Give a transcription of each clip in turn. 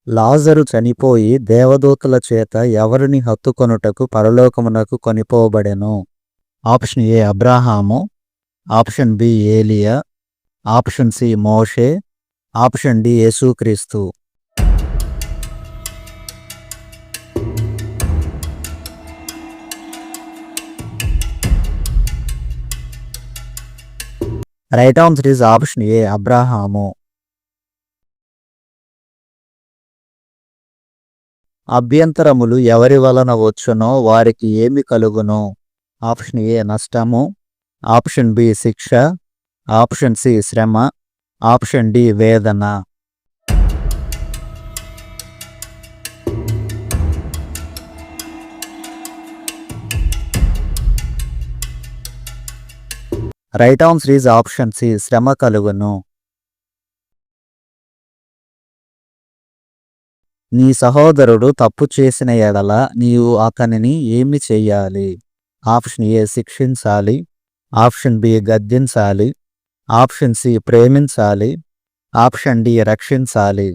లాజరు చనిపోయి దేవదూతల చేత ఎవరిని హత్తుకొనుటకు పరలోకమునకు కొనిపోబడెను. ఆప్షన్ ఏ అబ్రాహాము, ఆప్షన్ బి ఏలియా, ఆప్షన్ సి మోషే, ఆప్షన్ డి యేసుక్రీస్తు. Right answer is option A అబ్రాహాము. అభ్యంతరములు ఎవరి వలన వచ్చునో వారికి ఏమి కలుగును? ఆప్షన్ ఏ నష్టము, ఆప్షన్ బి శిక్ష, ఆప్షన్ సి శ్రమ, ఆప్షన్ డి వేదన. Right answer is option C శ్రమ కలుగును. నీ సహోదరుడు తప్పు చేసిన ఎడల నీవు అతనిని ఏమి చెయ్యాలి? ఆప్షన్ ఏ శిక్షించాలి, ఆప్షన్ బి గద్దించాలి, ఆప్షన్ సి ప్రేమించాలి, ఆప్షన్ డి రక్షించాలి.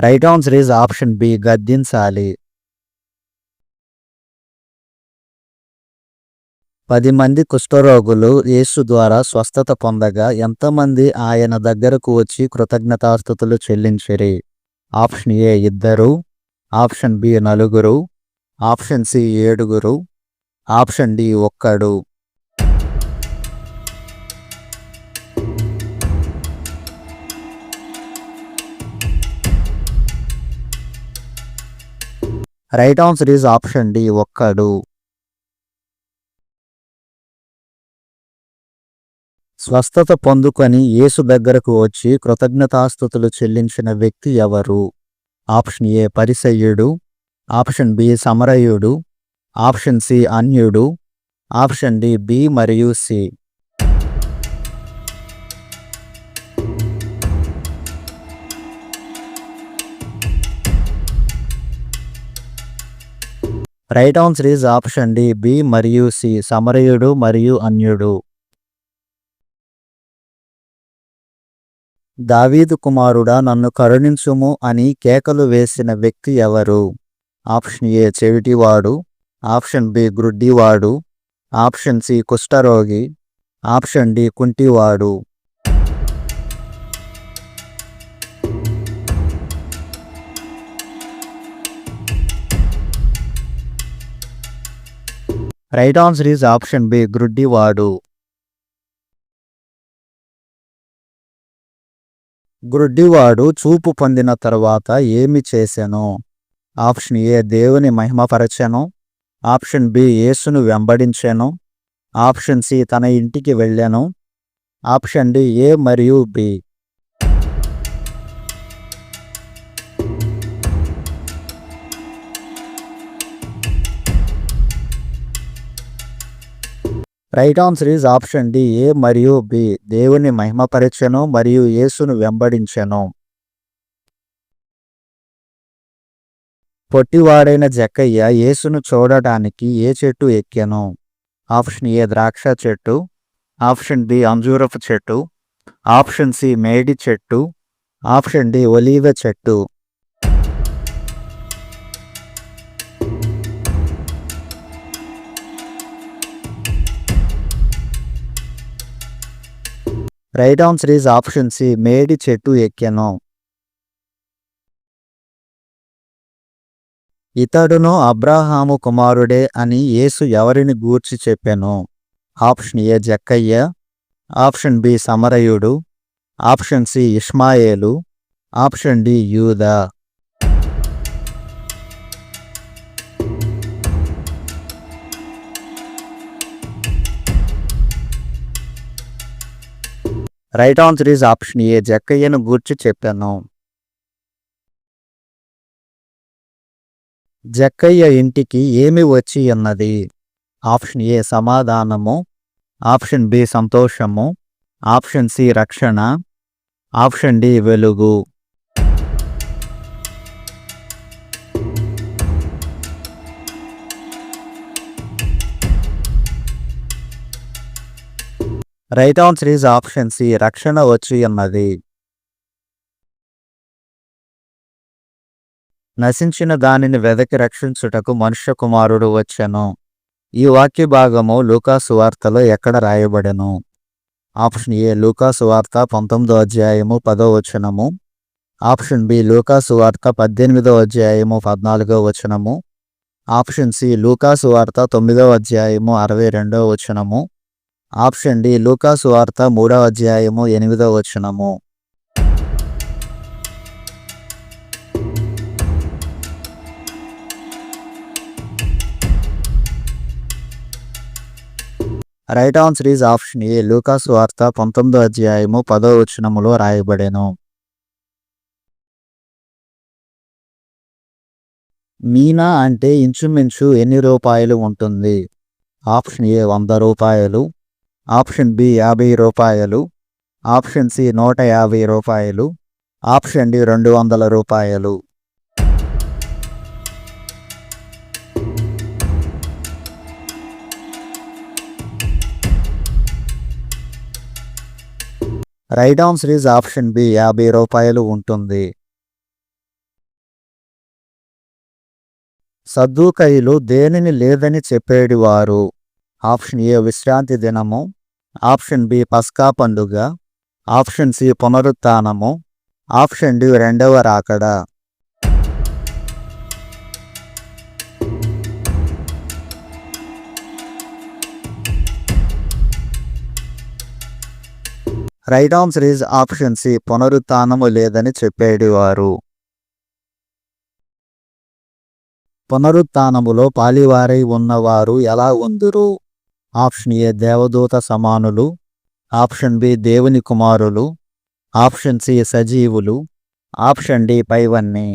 Right answer is option B గద్దించాలి. 10 మంది కుష్ఠరోగులు యేసు ద్వారా స్వస్థత పొందగా ఎంతమంది ఆయన దగ్గరకు వచ్చి కృతజ్ఞతాస్తుతులు చెల్లించిరి? Option A 2, option B 4, option C 7, option D 1. Right answer is option D 1. స్వస్థత పొందుకొని యేసు దగ్గరకు వచ్చి కృతజ్ఞతాస్తుతులు చెల్లించిన వ్యక్తి ఎవరు? ఆప్షన్ ఏ పరిసయ్యుడు, ఆప్షన్ బి సమరయుడు, ఆప్షన్ సి అన్యుడు, ఆప్షన్ డి బి మరియు C. Right answer is option D B మరియు సి సమరయుడు మరియు అన్యుడు. దావీదు కుమారుడా నన్ను కరుణించుము అని కేకలు వేసిన వ్యక్తి ఎవరు? ఆప్షన్ ఏ చెవిటివాడు, ఆప్షన్ బి గ్రుడ్డివాడు, ఆప్షన్ సి కుష్ఠరోగి, ఆప్షన్ డి కుంటివాడు. Right answer is option B గ్రుడ్డివాడు. గ్రుడ్డివాడు చూపు పొందిన తరువాత ఏమి చేసెను? ఆప్షన్ ఏ దేవుని మహిమపరచెను, ఆప్షన్ బి యేసును వెంబడించెను, ఆప్షన్ సి తన ఇంటికి వెళ్ళెను, ఆప్షన్ డి ఏ మరియు B. Right answer is option D A మరియు బి దేవుని మహిమపరచెను మరియు యేసును వెంబడించెను. పొట్టివాడైన జక్కయ్య యేసును చూడటానికి ఏ చెట్టు ఎక్కెను? ఆప్షన్ ఏ ద్రాక్ష చెట్టు, ఆప్షన్ బి అంజూరపు చెట్టు, ఆప్షన్ సి మేడి చెట్టు, ఆప్షన్ డి ఒలీవ చెట్టు. Right answer is option C మేడి చెట్టు ఎక్కెను. ఇతడును అబ్రాహాము కుమారుడే అని యేసు ఎవరిని గూర్చి చెప్పెను? ఆప్షన్ ఏ జక్కయ్య, ఆప్షన్ బి సమరయుడు, ఆప్షన్ సి ఇష్మాయేలు, ఆప్షన్ డి యూదా. Right answer is option A జక్కయ్యను గూర్చి చెప్పాను. జక్కయ్య ఇంటికి ఏమి వచ్చి ఉన్నది? ఆప్షన్ ఏ సమాధానము, ఆప్షన్ బి సంతోషము, ఆప్షన్ సి రక్షణ, ఆప్షన్ డి వెలుగు. Right answer is option C, రక్షణ వచ్చి ఉన్నది. నశించిన దానిని వెదకి రక్షించుటకు మనుష్య కుమారుడు వచ్చెను. ఈ వాక్య భాగము లూకా సువార్తలో ఎక్కడ రాయబడెను? ఆప్షన్ ఏ లూకా సువార్త 19వ అధ్యాయము 10వ వచనము. ఆప్షన్ బి లూకా సువార్త 18వ అధ్యాయము 14వ వచనము. ఆప్షన్ సి లూకా సువార్త 9వ అధ్యాయము 62వ వచనము. ఆప్షన్ డి లూకా సువార్త 3వ అధ్యాయము 8వ వచనము. Right answer is option A లూకా సువార్త 19వ అధ్యాయము 10వ వచనములో రాయబడెను. మీనా అంటే ఇంచుమించు ఎన్ని రూపాయలు ఉంటుంది? ఆప్షన్ ఏ 100 రూపాయలు. ఆప్షన్ బి 50 రూపాయలు. ఆప్షన్ సి 150 రూపాయలు. ఆప్షన్ డి 200 రూపాయలు. Right answer is option B 50 రూపాయలు ఉంటుంది. సద్దూకయ్యులు దేనిని లేదని చెప్పేడివారు? ఆప్షన్ ఏ విశ్రాంతి దినము. ఆప్షన్ బి పస్కా పండుగ. ఆప్షన్ సి పునరుత్థానము. ఆప్షన్ డి రెండవ రాకడ. Right answer is option C పునరుత్థానము లేదని చెప్పేడివారు. పునరుత్థానములో పాలివారై ఉన్నవారు ఎలా ఉందురు? ఆప్షన్ ఏ దేవదూత సమానులు. ఆప్షన్ బి దేవుని కుమారులు. ఆప్షన్ సి సజీవులు. ఆప్షన్ డి పైవన్నీ.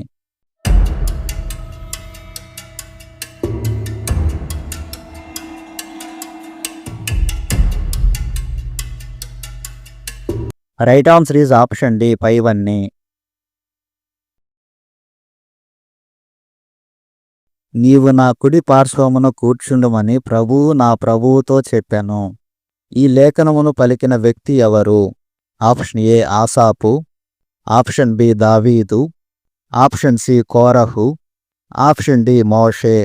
Right answer is option D పైవన్నీ. నీవు నా కుడి పార్శ్వమున కూర్చుండుమని ప్రభువు నా ప్రభువుతో చెప్పాను. ఈ లేఖనమును పలికిన వ్యక్తి ఎవరు? ఆప్షన్ ఏ ఆసాపు. ఆప్షన్ బి దావీదు. ఆప్షన్ సి కోరహు. ఆప్షన్ డి మోషే.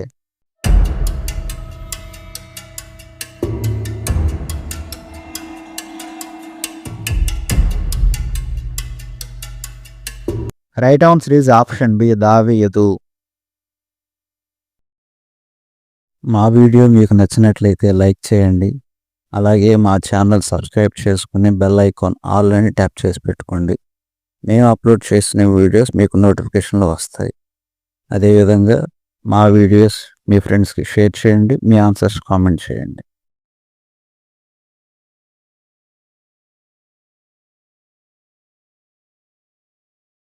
Right answer is option B దావీదు. మా వీడియో మీకు నచ్చినట్లయితే లైక్ చేయండి. అలాగే మా ఛానల్ సబ్స్క్రైబ్ చేసుకుని బెల్ ఐకాన్ ఆల్ అని ట్యాప్ చేసి పెట్టుకోండి. మేము అప్లోడ్ చేసిన వీడియోస్ మీకు నోటిఫికేషన్లో వస్తాయి. అదేవిధంగా మా వీడియోస్ మీ ఫ్రెండ్స్కి షేర్ చేయండి. మీ ఆన్సర్స్ కామెంట్ చేయండి.